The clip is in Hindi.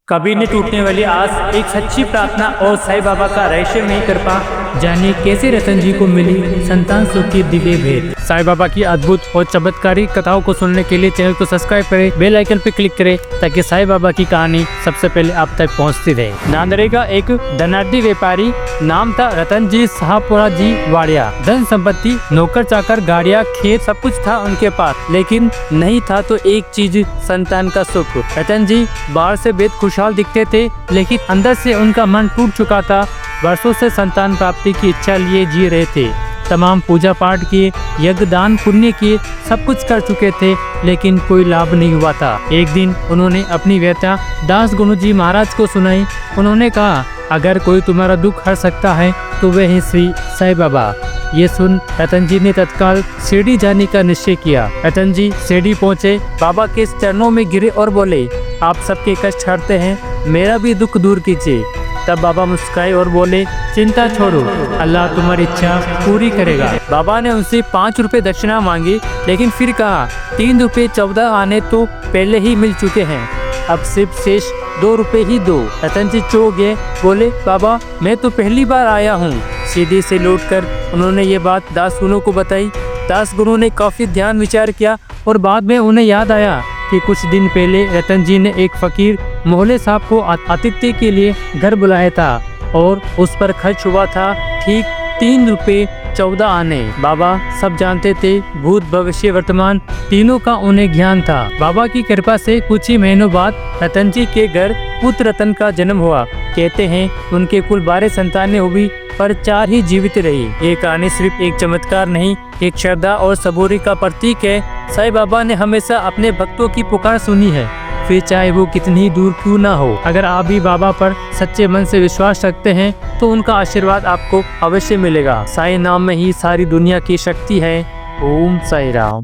कभी नहीं टूटने वाली आस, एक सच्ची प्रार्थना और साईं बाबा का रहस्यमयी कृपा। जानिए कैसे रतन जी को मिली संतान सुख की दिव्य भेंट। साईं बाबा की अद्भुत और चमत्कारी कथाओं को सुनने के लिए चैनल को सब्सक्राइब करें, बेल आइकन पर क्लिक करें ताकि साईं बाबा की कहानी सबसे पहले आप तक पहुंचती रहे। नांदरे का एक धनाढ़ी व्यापारी नाम था रतन जी शाहपुरा जी वाड़िया। धन संपत्ति, नौकर चाकर, गाड़ियाँ, खेत सब कुछ था उनके पास, लेकिन नहीं था तो एक चीज, संतान का सुख। रतन जी बाहर से बेहद खुशहाल दिखते थे, लेकिन अंदर से उनका मन टूट चुका था। वर्षों से संतान प्राप्ति की इच्छा लिए जी रहे थे, तमाम पूजा पाठ किए, यज्ञ दान पुण्य किए, सब कुछ कर चुके थे, लेकिन कोई लाभ नहीं हुआ था। एक दिन उन्होंने अपनी व्यथा दास गुरु जी महाराज को सुनाई। उन्होंने कहा, अगर कोई तुम्हारा दुख हर सकता है तो वह है श्री साईं बाबा। ये सुन रतन जी ने तत्काल शिरडी जाने का निश्चय किया। रतन जी शिरडी पहुँचे, बाबा के चरणों में गिरे और बोले, आप सबके कष्ट हरते हैं, मेरा भी दुख दूर कीजिए। तब बाबा मुस्कुराए और बोले, चिंता छोड़ो, अल्लाह तुम्हारी इच्छा पूरी करेगा। बाबा ने उनसे 5 रुपए दक्षिणा मांगी, लेकिन फिर कहा, 3 रुपए 14 आने तो पहले ही मिल चुके हैं, अब सिर्फ शेष 2 रुपए ही दो। रतन जी चौंक गए, बोले, बाबा मैं तो पहली बार आया हूँ। सीधी से लौटकर उन्होंने ये बात दास गुरु को बताई। दास गुरु ने काफी ध्यान विचार किया और बाद में उन्हें याद आया कि कुछ दिन पहले रतन जी ने एक फकीर मोहल्ले साहब को आतिथ्य के लिए घर बुलाया था और उस पर खर्च हुआ था ठीक 3 रुपए 14 आने। बाबा सब जानते थे, भूत भविष्य वर्तमान तीनों का उन्हें ज्ञान था। बाबा की कृपा से कुछ ही महीनों बाद रतन जी के घर पुत्र रतन का जन्म हुआ। कहते हैं उनके कुल 12 संतानें हुई, पर 4 ही जीवित रही। ये कहानी सिर्फ एक चमत्कार नहीं, एक श्रद्धा और सबूरी का प्रतीक है। साईं बाबा ने हमेशा अपने भक्तों की पुकार सुनी है, फिर चाहे वो कितनी दूर क्यों ना हो। अगर आप भी बाबा पर सच्चे मन से विश्वास रखते हैं तो उनका आशीर्वाद आपको अवश्य मिलेगा। साईं नाम में ही सारी दुनिया की शक्ति है। ओम साईं राम।